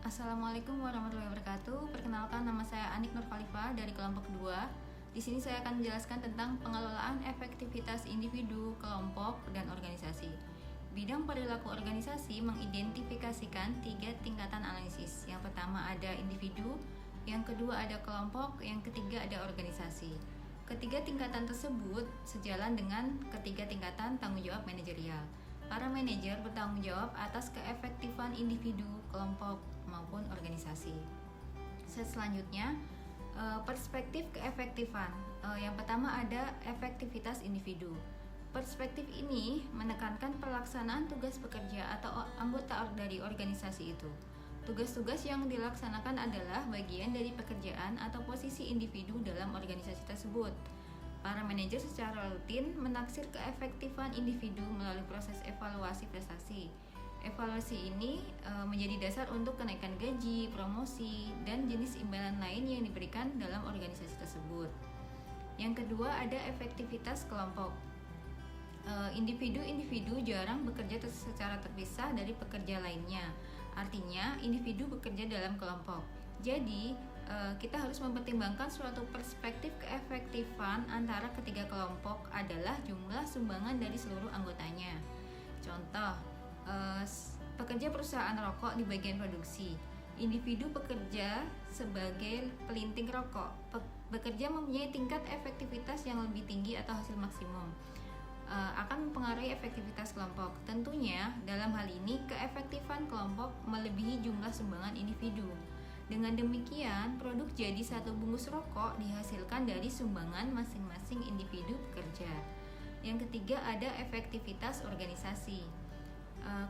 Assalamualaikum warahmatullahi wabarakatuh. Perkenalkan, nama saya Anik Nur Khalifah dari kelompok 2. Di sini saya akan menjelaskan tentang pengelolaan efektivitas individu, kelompok, dan organisasi. Bidang perilaku organisasi mengidentifikasikan 3 tingkatan analisis. Yang pertama ada individu, yang kedua ada kelompok, yang ketiga ada organisasi. Ketiga tingkatan tersebut sejalan dengan ketiga tingkatan tanggung jawab manajerial. Para manajer bertanggung jawab atas keefektifan individu, kelompok, maupun organisasi. Selanjutnya, perspektif keefektifan. Yang pertama ada efektivitas individu. Perspektif ini menekankan pelaksanaan tugas pekerja atau anggota dari organisasi itu. Tugas-tugas yang dilaksanakan adalah bagian dari pekerjaan atau posisi individu dalam organisasi tersebut. Para manajer secara rutin menaksir keefektifan individu melalui proses evaluasi prestasi. Evaluasi ini menjadi dasar untuk kenaikan gaji, promosi, dan jenis imbalan lain yang diberikan dalam organisasi tersebut. Yang kedua ada efektivitas kelompok. Individu-individu jarang bekerja secara terpisah dari pekerja lainnya. Artinya, individu bekerja dalam kelompok. Jadi, kita harus mempertimbangkan suatu perspektif keefektifan antara ketiga kelompok adalah jumlah sumbangan dari seluruh anggotanya. Contoh, pekerja perusahaan rokok di bagian produksi. Individu bekerja sebagai pelinting rokok. Bekerja mempunyai tingkat efektivitas yang lebih tinggi atau hasil maksimum. Akan mempengaruhi efektivitas kelompok. Tentunya, dalam hal ini keefektifan kelompok melebihi jumlah sumbangan individu. Dengan demikian, produk jadi satu bungkus rokok dihasilkan dari sumbangan masing-masing individu pekerja. Yang ketiga ada efektivitas organisasi.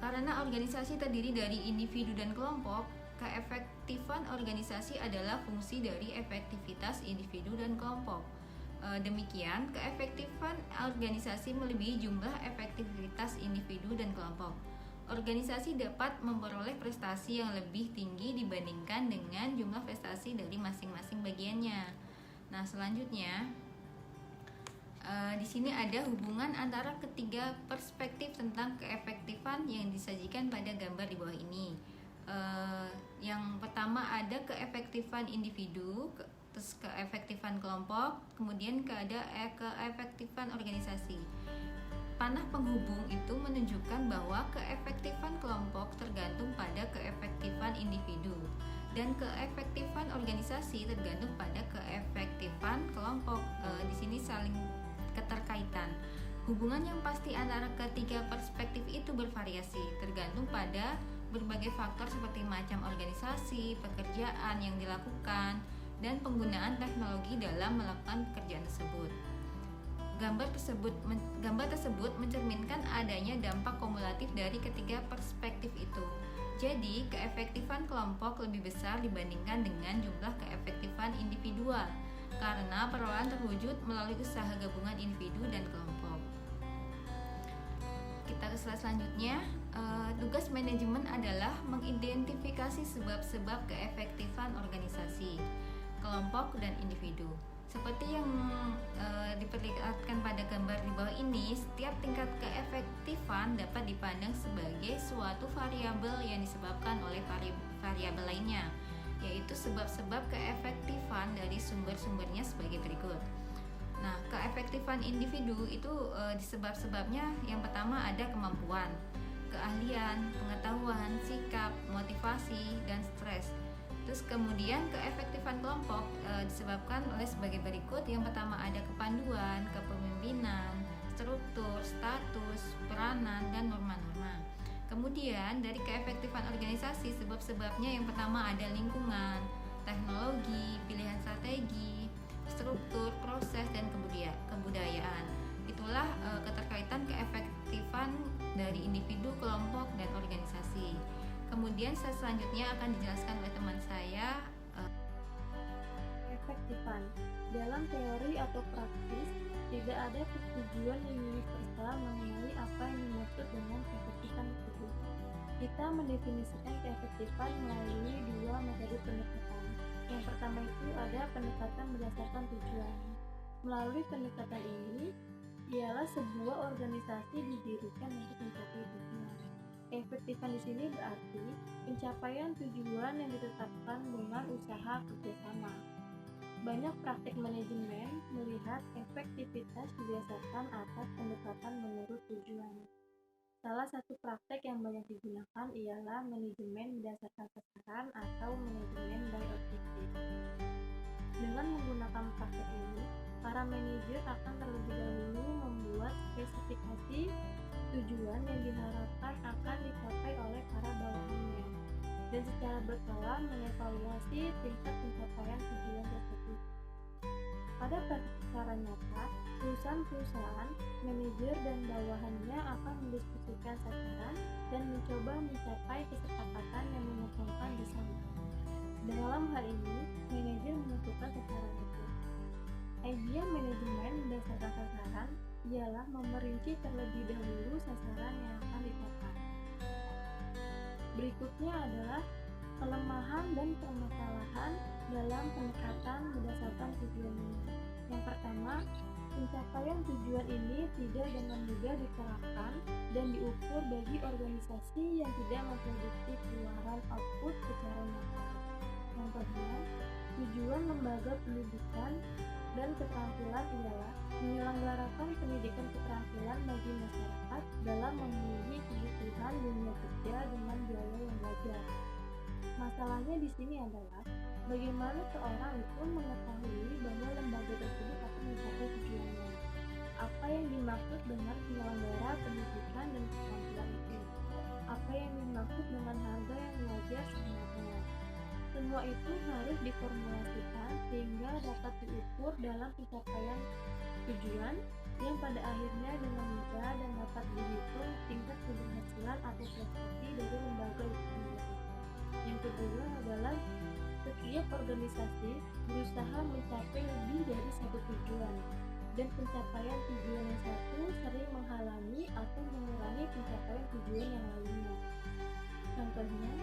Karena organisasi terdiri dari individu dan kelompok, keefektifan organisasi adalah fungsi dari efektivitas individu dan kelompok. Demikian, keefektifan organisasi melebihi jumlah efektivitas individu dan kelompok. Organisasi dapat memperoleh prestasi yang lebih tinggi dibandingkan dengan jumlah prestasi dari masing-masing bagiannya. Nah, selanjutnya di sini ada hubungan antara ketiga perspektif tentang keefektifan yang disajikan pada gambar di bawah ini. Yang pertama ada keefektifan individu, terus keefektifan kelompok, kemudian ada keefektifan organisasi. Panah penghubung itu menunjukkan bahwa keefektifan kelompok tergantung pada keefektifan individu dan keefektifan organisasi tergantung pada keefektifan kelompok. Di sini saling keterkaitan. Hubungan yang pasti antara ketiga perspektif itu bervariasi, tergantung pada berbagai faktor seperti macam organisasi, pekerjaan yang dilakukan, dan penggunaan teknologi dalam melakukan pekerjaan tersebut. Gambar tersebut mencerminkan adanya dampak kumulatif dari ketiga perspektif itu. Jadi, keefektifan kelompok lebih besar dibandingkan dengan jumlah keefektifan individual karena perlahan terwujud melalui usaha gabungan individu dan kelompok. Kita ke slide selanjutnya. Tugas manajemen adalah mengidentifikasi sebab-sebab keefektifan organisasi, kelompok, dan individu. Seperti yang diperlihatkan pada gambar di bawah ini, setiap tingkat keefektifan dapat dipandang sebagai suatu variabel yang disebabkan oleh variabel lainnya, yaitu sebab-sebab keefektifan dari sumber-sumbernya sebagai berikut. Nah, keefektifan individu itu disebab-sebabnya yang pertama ada kemampuan, keahlian, pengetahuan, sikap, motivasi, dan stres. Terus kemudian keefektifan kelompok disebabkan oleh sebagai berikut. Yang pertama ada kepanduan, kepemimpinan, struktur, status, peranan, dan norma-norma. Kemudian dari keefektifan organisasi, sebab-sebabnya yang pertama ada lingkungan, teknologi, pilihan strategi, struktur, proses, dan kebudayaan. Itulah keterkaitan keefektifan dari individu, kelompok, dan organisasi. Kemudian selanjutnya akan dijelaskan oleh teman saya. Efektifan. Dalam teori atau praktis, tidak ada persetujuan yang universal mengenai apa yang dimaksud dengan keefektifan itu. Kita mendefinisikan keefektifan melalui dua metode pendekatan. Yang pertama itu ada pendekatan berdasarkan tujuan. Melalui pendekatan ini, ialah sebuah organisasi didirikan untuk mencapai tujuan. Keefektifan di sini berarti pencapaian tujuan yang ditetapkan dengan usaha kerjasama. Banyak praktik manajemen melihat efektivitas berdasarkan atas pendekatan menurut tujuan. Salah satu praktek yang banyak digunakan ialah manajemen berdasarkan sasaran atau manajemen by objective. Dengan menggunakan praktek ini, para manajer akan terlebih dahulu membuat spesifikasi tujuan yang diharapkan akan dicapai oleh para bawahannya, dan secara berkala mengevaluasi tingkat pencapaian tujuan tersebut. Pada praktik secara nyata, perusahaan-perusahaan, manajer dan bawahannya akan mendiskusikan sasaran dan mencoba mencapai kesepakatan yang menguntungkan bersama. Dalam hal ini, manajer menentukan sasaran itu. Idea manajemen berdasarkan sasaran ialah memerinci terlebih dahulu sasaran yang akan dicapai. Berikutnya adalah kelemahan dan permasalahan dalam pendekatan berdasarkan tujuan ini. Yang pertama, pencapaian tujuan ini tidak dengan mudah diterapkan dan diukur bagi organisasi yang tidak memproduksi keluaran output secara nyata. Contohnya, tujuan lembaga pendidikan dan keterampilan ialah menyelenggarakan pendidikan keterampilan bagi masyarakat dalam memenuhi kebutuhan dunia kerja dengan biaya yang wajar. Masalahnya di sini adalah bagaimana seorang itu mengetahui bahwa lembaga tersebut akan mencapai tujuannya. Apa yang dimaksud dengan penyelenggara pendidikan dan keterampilan itu? Apa yang dimaksud dengan harga yang wajar sebenarnya? Semua itu harus diformulasikan sehingga dapat diukur dalam pencapaian tujuan yang pada akhirnya dengan mudah dan dapat dihitung tingkat keberhasilan atau prestasi dari lembaga itu sendiri. Yang kedua adalah setiap organisasi berusaha mencapai lebih dari satu tujuan, dan pencapaian tujuan yang satu sering menghalangi atau mengurangi pencapaian tujuan yang lainnya. Contohnya,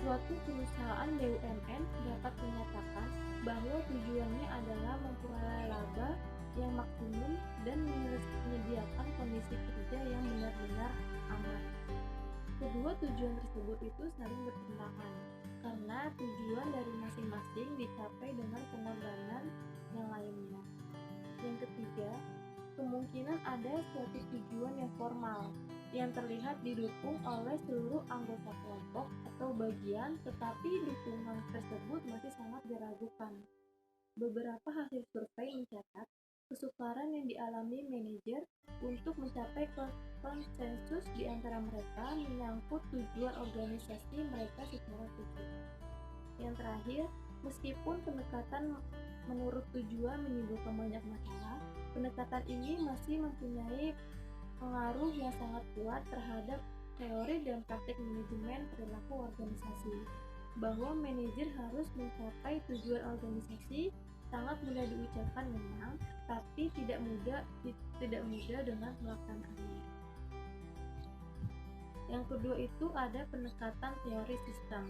suatu perusahaan BUMN dapat menyatakan bahwa tujuannya adalah memperoleh laba yang maksimum dan menyediakan kondisi kerja yang benar-benar aman. Kedua tujuan tersebut itu saling bertentangan, karena tujuan dari masing-masing dicapai dengan pengorbanan yang lainnya. Yang ketiga, kemungkinan ada suatu tujuan yang formal yang terlihat didukung oleh seluruh anggota kelompok atau bagian, tetapi dukungan tersebut masih sangat diragukan. Beberapa hasil survei mencatat kesukaran yang dialami manajer untuk mencapai konsensus di antara mereka menyangkut tujuan organisasi mereka secara khusus. Yang terakhir, meskipun pendekatan menurut tujuan menimbulkan banyak masalah, pendekatan ini masih mempunyai pengaruh yang sangat kuat terhadap teori dan praktik manajemen perilaku organisasi. Bahwa manajer harus mencapai tujuan organisasi sangat mudah diucapkan memang, tapi tidak mudah dengan pelaksanaannya. Yang kedua itu ada pendekatan teori sistem.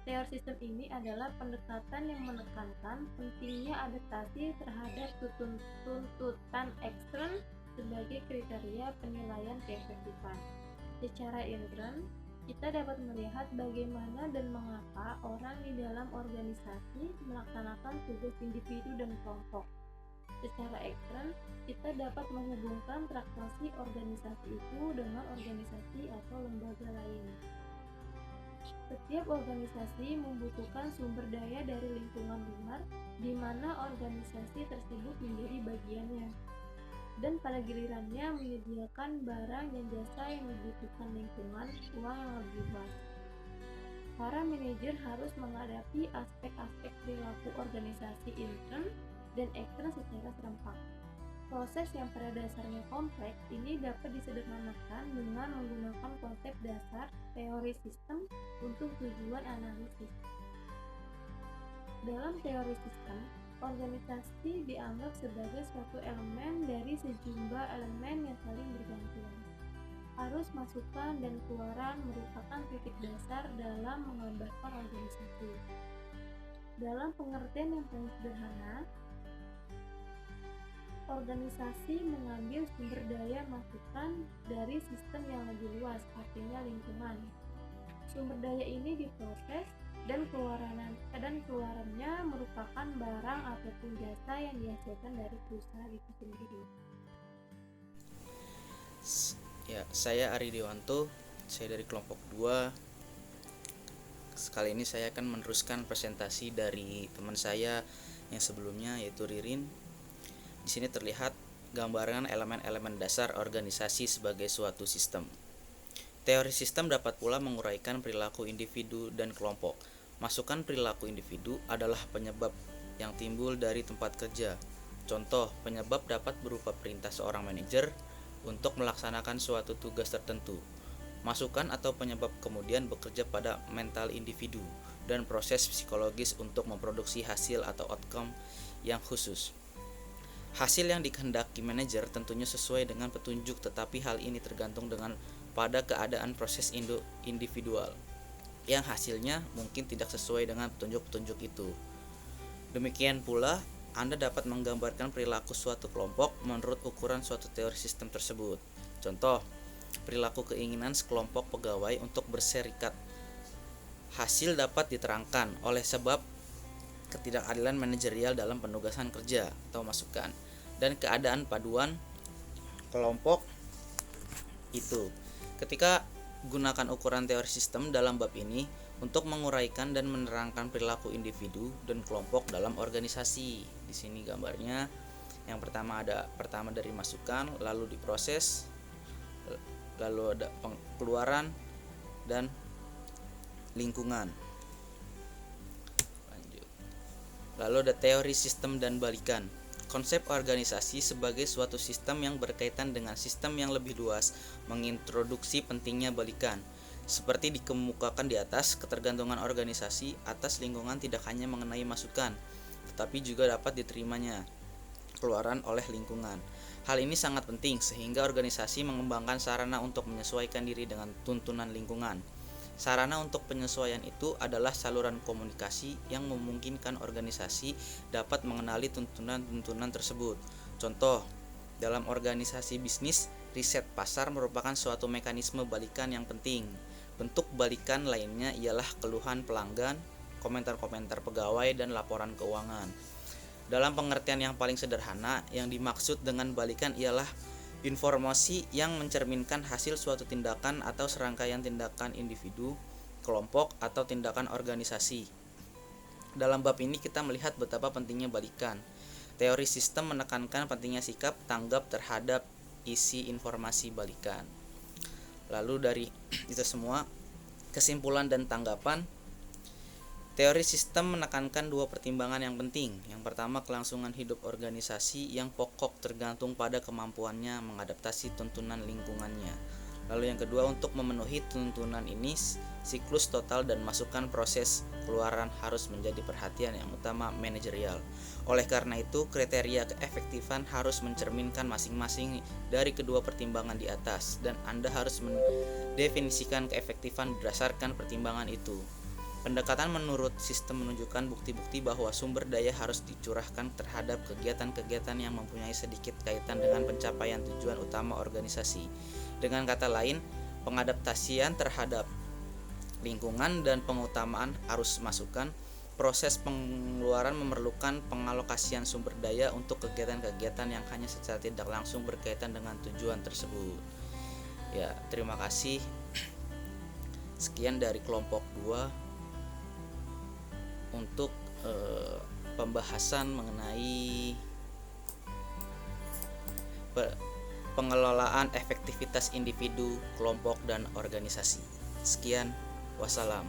Teori sistem ini adalah pendekatan yang menekankan pentingnya adaptasi terhadap tuntutan ekstern sebagai kriteria penilaian keefektifan. Secara intern, kita dapat melihat bagaimana dan mengapa orang di dalam organisasi melaksanakan tugas individu dan kelompok. Secara ekstern, kita dapat menghubungkan transaksi organisasi itu dengan organisasi atau lembaga lain. Setiap organisasi membutuhkan sumber daya dari lingkungan luar, di mana organisasi tersebut menjadi bagiannya, dan pada gilirannya menyediakan barang dan jasa yang dibutuhkan lingkungan uang yang lebih luas. Para manajer harus menghadapi aspek-aspek perilaku organisasi intern dan ekstern secara serempak. Proses yang pada dasarnya kompleks ini dapat disederhanakan dengan menggunakan konsep dasar teori sistem untuk tujuan analisis. Dalam teori sistem, organisasi dianggap sebagai suatu elemen dari sejumlah elemen yang saling bergantian. Arus masukan dan keluaran merupakan titik dasar dalam menggambarkan organisasi. Dalam pengertian yang paling sederhana, Organisasi mengambil sumber daya masukan dari sistem yang lebih luas, artinya lingkungan. Sumber daya ini diproses dan keluarannya merupakan barang ataupun jasa yang dihasilkan dari perusahaan itu sendiri. Ya, saya Ari Dewanto, saya dari kelompok 2. Sekali ini saya akan meneruskan presentasi dari teman saya yang sebelumnya, yaitu Ririn. Di sini terlihat gambaran elemen-elemen dasar organisasi sebagai suatu sistem. Teori sistem dapat pula menguraikan perilaku individu dan kelompok. Masukan perilaku individu adalah penyebab yang timbul dari tempat kerja. Contoh, penyebab dapat berupa perintah seorang manajer untuk melaksanakan suatu tugas tertentu. Masukan atau penyebab kemudian bekerja pada mental individu dan proses psikologis untuk memproduksi hasil atau outcome yang khusus. Hasil yang dikehendaki manajer tentunya sesuai dengan petunjuk, tetapi hal ini tergantung dengan pada keadaan proses individual yang hasilnya mungkin tidak sesuai dengan petunjuk-petunjuk itu. Demikian pula, Anda dapat menggambarkan perilaku suatu kelompok menurut ukuran suatu teori sistem tersebut. Contoh, perilaku keinginan sekelompok pegawai untuk berserikat. Hasil dapat diterangkan oleh sebab ketidakadilan manajerial dalam penugasan kerja atau masukan dan keadaan paduan kelompok itu. Ketika gunakan ukuran teori sistem dalam bab ini untuk menguraikan dan menerangkan perilaku individu dan kelompok dalam organisasi. Di sini gambarnya yang pertama dari masukan, lalu diproses, lalu ada pengeluaran dan lingkungan. Lanjut. Lalu ada teori sistem dan balikan. Konsep organisasi sebagai suatu sistem yang berkaitan dengan sistem yang lebih luas mengintroduksi pentingnya balikan. Seperti dikemukakan di atas, ketergantungan organisasi atas lingkungan tidak hanya mengenai masukan, tetapi juga dapat diterimanya keluaran oleh lingkungan. Hal ini sangat penting sehingga organisasi mengembangkan sarana untuk menyesuaikan diri dengan tuntunan lingkungan. Sarana untuk penyesuaian itu adalah saluran komunikasi yang memungkinkan organisasi dapat mengenali tuntunan-tuntunan tersebut. Contoh, dalam organisasi bisnis, riset pasar merupakan suatu mekanisme balikan yang penting. Bentuk balikan lainnya ialah keluhan pelanggan, komentar-komentar pegawai, dan laporan keuangan. Dalam pengertian yang paling sederhana, yang dimaksud dengan balikan ialah informasi yang mencerminkan hasil suatu tindakan atau serangkaian tindakan individu, kelompok, atau tindakan organisasi. Dalam bab ini kita melihat betapa pentingnya balikan. Teori sistem menekankan pentingnya sikap tanggap terhadap isi informasi balikan. Lalu dari itu semua, kesimpulan dan tanggapan. Teori sistem menekankan dua pertimbangan yang penting. Yang pertama, kelangsungan hidup organisasi yang pokok tergantung pada kemampuannya mengadaptasi tuntunan lingkungannya. Lalu yang kedua, untuk memenuhi tuntunan ini, siklus total dan masukan proses keluaran harus menjadi perhatian yang utama manajerial. Oleh karena itu, kriteria keefektifan harus mencerminkan masing-masing dari kedua pertimbangan di atas, dan Anda harus mendefinisikan keefektifan berdasarkan pertimbangan itu. Pendekatan menurut sistem menunjukkan bukti-bukti bahwa sumber daya harus dicurahkan terhadap kegiatan-kegiatan yang mempunyai sedikit kaitan dengan pencapaian tujuan utama organisasi. Dengan kata lain, pengadaptasian terhadap lingkungan dan pengutamaan arus masukan. Proses pengeluaran memerlukan pengalokasian sumber daya untuk kegiatan-kegiatan yang hanya secara tidak langsung berkaitan dengan tujuan tersebut. Ya, terima kasih. Sekian dari kelompok 2 untuk pembahasan mengenai pengelolaan efektivitas individu, kelompok, dan organisasi. Sekian, wassalam.